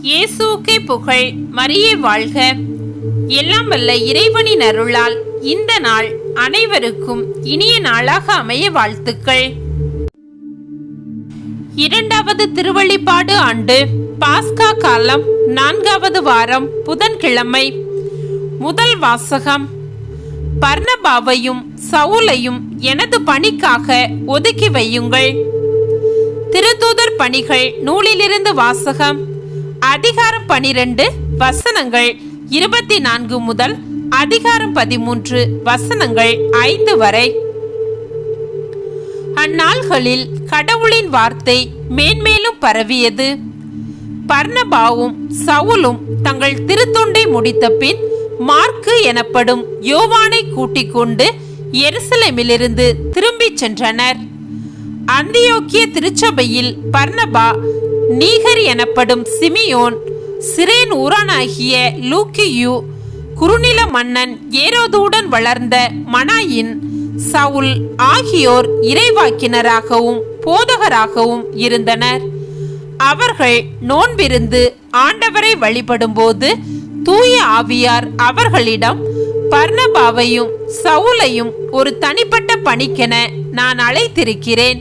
இயேசுவுக்கே புகழ். மரியே வாழ்க. எல்லாம் வல்ல இறைவனின் அருளால் இந்த நாள் அனைவருக்கும் இனிய நாளாக அமைய வாழ்த்துக்கள். இரண்டாவது திருவழிபாடு ஆண்டு பாஸ்கா காலம் 4வது வாரம் புதன்கிழமை. முதல் வாசகம். பர்னபாவையும் சவுலையும் எனது பணிக்காக ஒதுக்கி வையுங்கள். திருத்தூதர் பணிகள் நூலிலிருந்து வாசகம். அதிகாரம் 12 வசனங்கள் 24 முதல் அதிகாரம் 13 வசனங்கள் 5 வரை. அந்நாள்களில் கடவுளின் வார்த்தை மேன்மேலும் பரவியது. பர்னபாவும் சவுலும் தங்கள் திருத்தொண்டை முடித்த பின் மார்க்கு எனப்படும் யோவானை கூட்டிக் கொண்டு எருசலேமிலிருந்து திரும்பிச் சென்றனர். அந்தியோக்கிய திருச்சபையில் பர்னபா, நீகர் எனப்படும் சிமியோன், சிரேன் ஊரானாகிய லூக்கியு, குறுநில மன்னன் ஏரோதுடன் வளர்ந்த மனாயின், சவுல் ஆகியோர் இறைவாக்கினராகவும் போதகராகவும் இருந்தனர். அவர்கள் நோன்பிருந்து ஆண்டவரை வழிபடும்போது தூய ஆவியார் அவர்களிடம், பர்னபாவையும் சவுலையும் ஒரு தனிப்பட்ட பணிக்கென நான் அழைத்திருக்கிறேன்,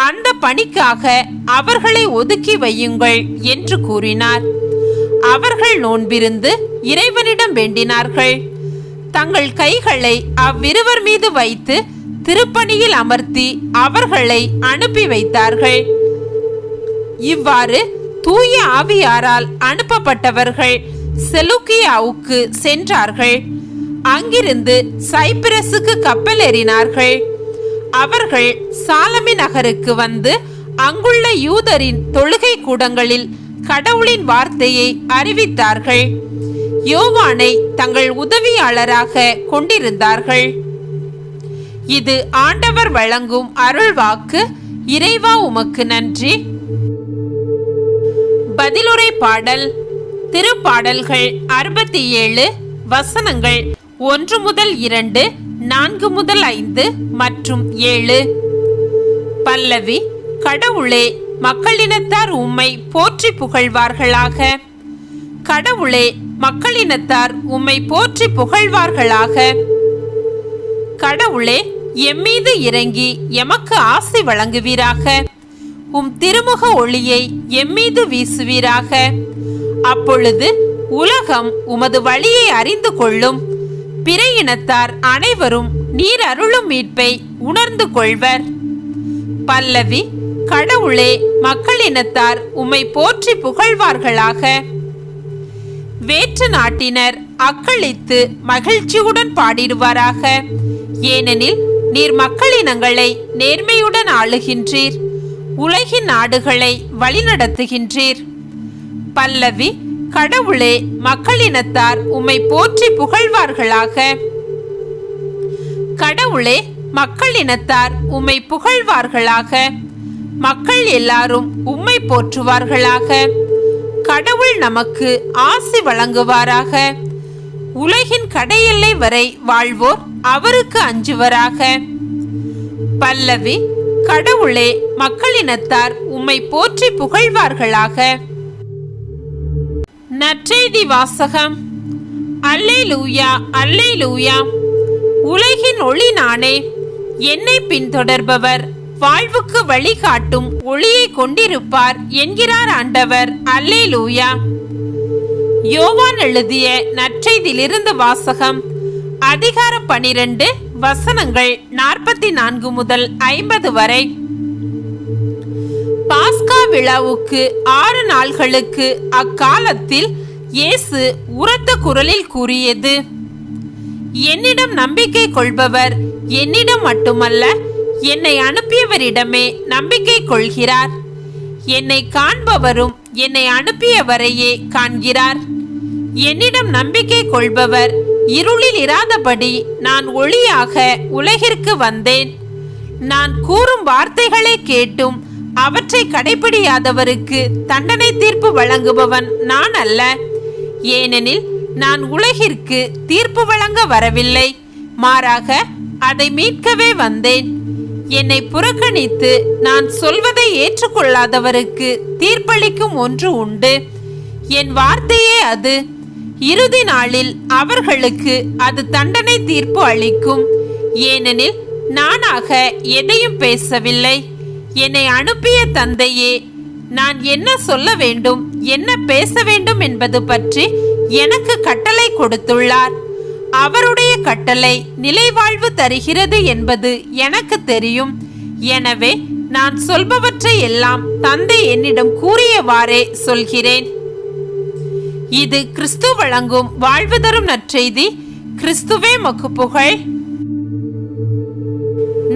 அந்த பணிக்காக அவர்களை ஒதுக்கி வையுங்கள் என்று கூறினார். அவர்கள் நோன்பிருந்து இறைவனிடம் வேண்டினார்கள். தங்கள் கைகளை அவ்விருவர் மீது வைத்து திருப்பணியில் அமர்த்தி அவர்களை அனுப்பி வைத்தார்கள். இவ்வாறு தூய ஆவியாரால் அனுப்பப்பட்டவர்கள் செலூக்கியாவுக்கு சென்றார்கள். அங்கிருந்து சைப்ரஸுக்கு கப்பல் ஏறினார்கள். அவர்கள் சாலமி நகருக்கு வந்து அங்குள்ள யூதரின் தொழுகை கூடங்களில் கடவுளின் வார்த்தையை அறிவித்தார்கள். யோவானை தங்கள் உதவியாளராக கொண்டிருந்தார்கள். இது ஆண்டவர் வழங்கும் அருள்வாக்கு. இறைவா உமக்கு நன்றி. பதிலுரை பாடல். திருப்பாடல்கள் 67 வசனங்கள் 1 முதல் 2, 4 முதல் 5 மற்றும் 7. பல்லவி. கடவுளே, மக்களினத்தார் உம்மை போற்றி புகழ்வார்களாக. கடவுளே, மக்களினத்தார் உம்மை போற்றி புகழ்வார்களாக. கடவுளே, எம்மீது இறங்கி எமக்கு ஆசி வழங்குவீராக. உம் திருமுக ஒளியை எம்மீது வீசுவீராக. அப்பொழுது உலகம் உமது வழியை அறிந்து கொள்ளும். பிற இனத்தார் அனைவரும் நீர் அருளும் மீட்பை உணர்ந்து கொள்வர். பல்லவி. கடவுளே, மக்களினத்தார் உம்மை போற்றி புகழ்வார்களாக. வேற்று நாட்டினர் அக்களித்து மகிழ்ச்சியுடன் பாடிடுவாராக. ஏனெனில் நீர் மக்களினங்களை நேர்மையுடன் ஆளுகின்றீர், உலகின் நாடுகளை வழிநடத்துகின்றீர். பல்லவி. கடவுளே, மக்களினத்தார் உம்மை போற்றி புகழ்வார்களாக. கடவுளே, மக்களினத்தார் உம்மை புகழ்வார்களாக. மக்கள் எல்லாரும் உம்மை போற்றுவார்களாக. கடவுள் நமக்கு ஆசி வழங்குவாராக. உலகின் கடையெல்லை வரை வாழ்வோர் அவருக்கு அஞ்சுவராக. பல்லவி. கடவுளே, மக்களினத்தார் உம்மை போற்றி புகழ்வார்களாக. நற்செய்தி வாசகம். அல்லேலூயா, அல்லேலூயா. உலகின் ஒளி நானே. என்னை பின்தொடர்பவர் வாழ்வுக்கு வழிகாட்டும் ஒளியை கொண்டிருப்பார் என்கிறார் ஆண்டவர். அல்லேலூயா. யோவான் எழுதிய நற்செய்தியிலிருந்து வாசகம். அதிகாரம் 12 வசனங்கள் 44 முதல் 50 வரை. பாஸ்கா விழாவுக்கு 6 நாள்களுக்கு அக்காலத்தில் இயேசு உரத்த குரலில் கூறியது, என்னிடம் நம்பிக்கை கொள்பவர் என்னிடம் மட்டுமல்ல, என்னை அனுப்பியவரிடமே நம்பிக்கை கொள்கிறார். என்னை காண்பவரும் என்னை அனுப்பியவரையே காண்கிறார். என்னிடம் நம்பிக்கை கொள்பவர் இருளில் இராதபடி நான் ஒளியாக உலகிற்கு வந்தேன். நான் கூறும் வார்த்தைகளை கேட்டும் அவற்றை கடைபிடியாதவருக்கு தண்டனை தீர்ப்பு வழங்குபவன் நான் அல்ல. ஏனெனில் நான் உலகிற்கு தீர்ப்பு வழங்க வரவில்லை, மாறாக அதை மீட்கவே வந்தேன். என்னை புறக்கணித்து நான் சொல்வதை ஏற்றுக்கொள்ளாதவருக்கு தீர்ப்பளிக்கும் ஒன்று உண்டு. என் வார்த்தையே அது. இறுதி நாளில் அவர்களுக்கு அது தண்டனை தீர்ப்பு அளிக்கும். ஏனெனில் நானாக எதையும் பேசவில்லை, என்னை அனுப்பிய தந்தையே நான் என்ன சொல்ல வேண்டும், என்ன பேச வேண்டும் என்பது பற்றி எனக்கு கட்டளை கொடுத்துள்ளார். அவருடைய கட்டளை நிலைவாழ்வு தருகிறது என்பது எனக்கு தெரியும். எனவே நான் சொல்பவற்றை எல்லாம் தந்தை என்னிடம் கூறியவாறே சொல்கிறேன். இது கிறிஸ்து வழங்கும் வாழ்வு தரும் நற்செய்தி. கிறிஸ்துவே மக்கு புகழ்.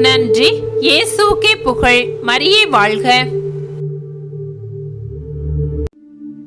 நன்றி. இயேசுவுக்கே புகழ். மரியே வாழ்க.